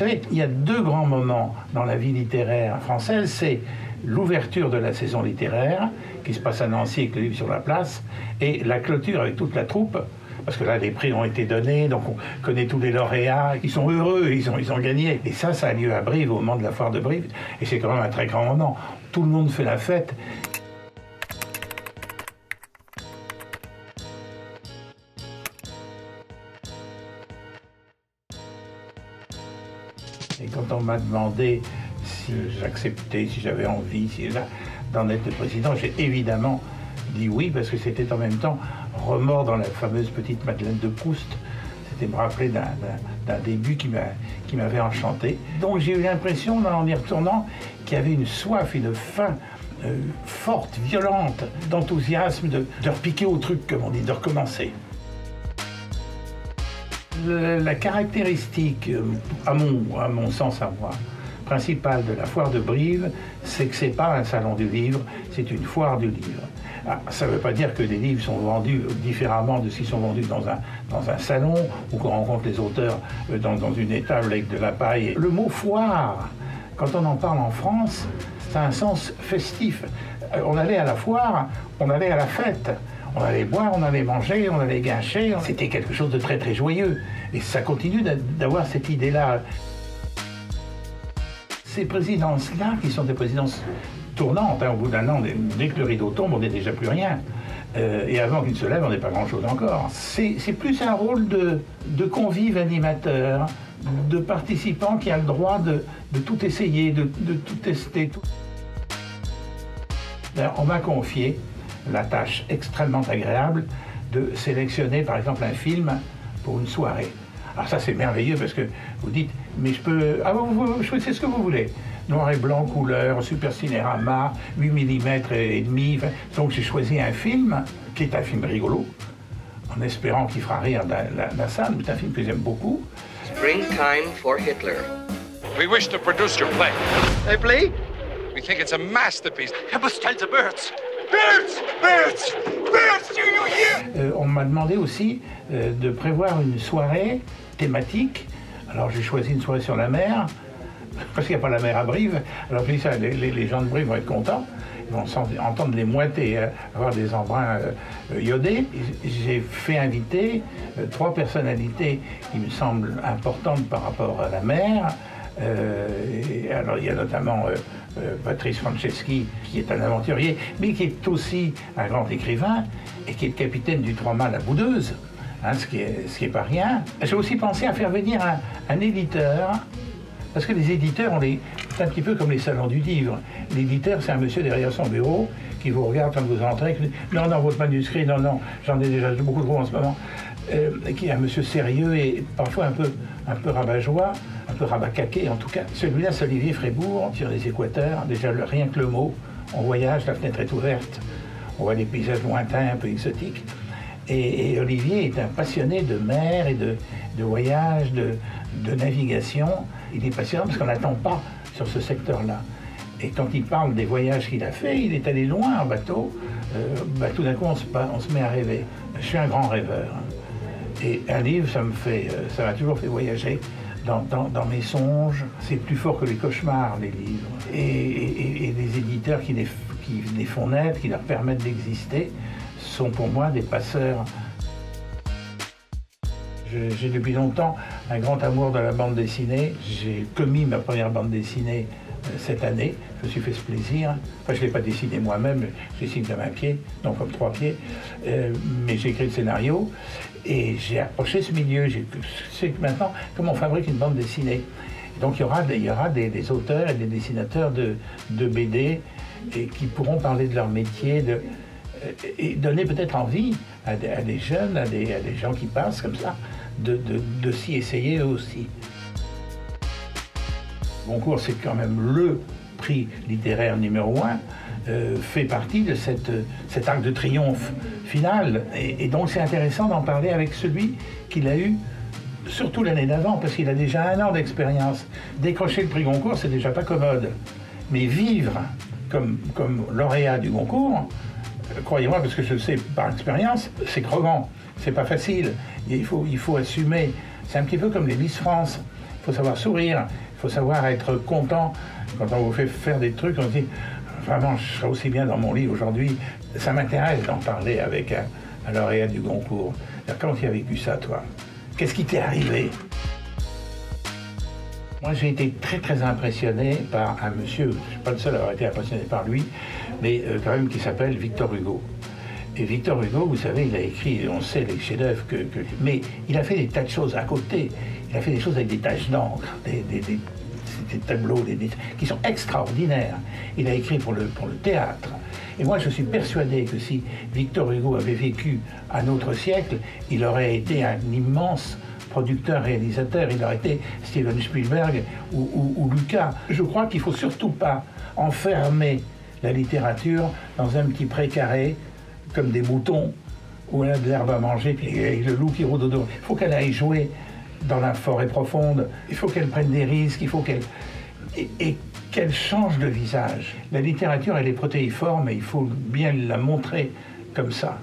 savez, il y a deux grands moments dans la vie littéraire française. C'est l'ouverture de la saison littéraire, qui se passe à Nancy avec le livre sur la place, et la clôture avec toute la troupe, parce que là, les prix ont été donnés, donc on connaît tous les lauréats, ils sont heureux, ils ont gagné. Et ça a lieu à Brive, au moment de la foire de Brive, et c'est quand même un très grand moment. Tout le monde fait la fête. Et quand on m'a demandé si j'acceptais, si j'avais envie, d'en être le président, j'ai évidemment dit oui, parce que c'était en même temps remords dans la fameuse petite Madeleine de Proust. C'était me rappeler d'un début qui m'avait enchanté. Donc j'ai eu l'impression, en y retournant, qu'il y avait une soif, une faim forte, violente, d'enthousiasme, de repiquer au truc, comme on dit, de recommencer. La caractéristique, à mon sens à moi, principale de la foire de Brive, c'est que c'est pas un salon du livre, c'est une foire du livre. Ça ne veut pas dire que les livres sont vendus différemment de s'ils sont vendus dans un salon, ou qu'on rencontre les auteurs dans une étable avec de la paille. Le mot foire, quand on en parle en France, ça a un sens festif. On allait à la foire, on allait à la fête. On allait boire, on allait manger, on allait gâcher. C'était quelque chose de très très joyeux. Et ça continue d'avoir cette idée-là. Ces présidences-là, qui sont des présidences tournantes, au bout d'un an, dès que le rideau tombe, on n'est déjà plus rien. Et avant qu'il ne se lève, on n'est pas grand-chose encore. C'est plus un rôle de convive animateur, de participant qui a le droit de tout essayer, de tout tester. On m'a confié la tâche extrêmement agréable de sélectionner par exemple un film pour une soirée. Alors ça c'est merveilleux parce que vous dites, mais je peux... Ah vous choisissez ce que vous voulez. Noir et blanc, couleur, super cinérama, 8 mm et demi. Donc j'ai choisi un film qui est un film rigolo, en espérant qu'il fera rire la salle. C'est un film que j'aime beaucoup. Springtime for Hitler. We wish to produce your play. A play? We think it's a masterpiece. Herr Bustalter Birds! Birds! Birds! Birds! Do you hear? On m'a demandé aussi de prévoir une soirée thématique. Alors j'ai choisi une soirée sur la mer, parce qu'il n'y a pas la mer à Brive. Alors puis ça, les gens de Brive vont être contents. Ils vont entendre les mouettes et avoir des embruns iodés. J'ai fait inviter 3 personnalités qui me semblent importantes par rapport à la mer. Alors il y a notamment Patrice Franceschi, qui est un aventurier, mais qui est aussi un grand écrivain, et qui est le capitaine du 3 mâts à Boudeuse, hein, ce qui est pas rien. J'ai aussi pensé à faire venir un éditeur, parce que les éditeurs, c'est un petit peu comme les salons du livre. L'éditeur, c'est un monsieur derrière son bureau, qui vous regarde quand vous entrez, qui dit « Non, non, votre manuscrit, non, non, j'en ai déjà beaucoup trop en ce moment », qui est un monsieur sérieux et parfois un peu rabat-joie, un peu rabat-caqué en tout cas. Celui-là, c'est Olivier Frébourg, sur les Équateurs. Déjà, rien que le mot, on voyage, la fenêtre est ouverte, on voit des paysages lointains, un peu exotiques. Et Olivier est un passionné de mer et de voyage, de navigation. Il est passionnant parce qu'on n'attend pas sur ce secteur-là. Et quand il parle des voyages qu'il a fait, il est allé loin en bateau. Tout d'un coup, on se met à rêver. Je suis un grand rêveur. Et un livre, ça m'a toujours fait voyager dans mes songes. C'est plus fort que les cauchemars, les livres. Et les éditeurs qui les font naître, qui leur permettent d'exister, sont pour moi des passeurs. J'ai depuis longtemps un grand amour de la bande dessinée. J'ai commis ma première bande dessinée cette année. Je me suis fait ce plaisir. Enfin, je ne l'ai pas dessiné moi-même, je dessine comme un pied, non comme 3 pieds. Mais j'ai écrit le scénario et j'ai approché ce milieu. Je sais maintenant comment on fabrique une bande dessinée. Donc il y aura des auteurs et des dessinateurs de BD et qui pourront parler de leur métier, et donner peut-être envie à des jeunes, à des gens qui passent comme ça, de s'y essayer eux aussi. Goncourt, c'est quand même le prix littéraire numéro 1, fait partie de cet arc de triomphe final. Et donc c'est intéressant d'en parler avec celui qu'il a eu, surtout l'année d'avant, parce qu'il a déjà 1 an d'expérience. Décrocher le prix Goncourt, c'est déjà pas commode. Mais vivre comme lauréat du Goncourt, croyez-moi, parce que je le sais par expérience, c'est crevant, c'est pas facile. Il faut assumer. C'est un petit peu comme les Miss France. Il faut savoir sourire, il faut savoir être content. Quand on vous fait faire des trucs, on se dit, vraiment, je serais aussi bien dans mon lit aujourd'hui. Ça m'intéresse d'en parler avec un lauréat du Goncourt. Comment tu as vécu ça, toi? Qu'est-ce qui t'est arrivé? Moi, j'ai été très, très impressionné par un monsieur, je ne suis pas le seul à avoir été impressionné par lui, mais quand même qui s'appelle Victor Hugo. Et Victor Hugo, vous savez, il a écrit, on sait, les chefs-d'œuvre, mais il a fait des tas de choses à côté. Il a fait des choses avec des taches d'encre, des tableaux qui sont extraordinaires. Il a écrit pour le théâtre. Et moi, je suis persuadé que si Victor Hugo avait vécu un autre siècle, il aurait été un immense producteur-réalisateur. Il aurait été Steven Spielberg ou Lucas. Je crois qu'il ne faut surtout pas enfermer la littérature dans un petit précaré, comme des moutons, où elle a de l'herbe à manger, et le loup qui rôde autour. Il faut qu'elle aille jouer dans la forêt profonde, il faut qu'elle prenne des risques, il faut qu'elle... Et qu'elle change de visage. La littérature, elle est protéiforme et il faut bien la montrer comme ça.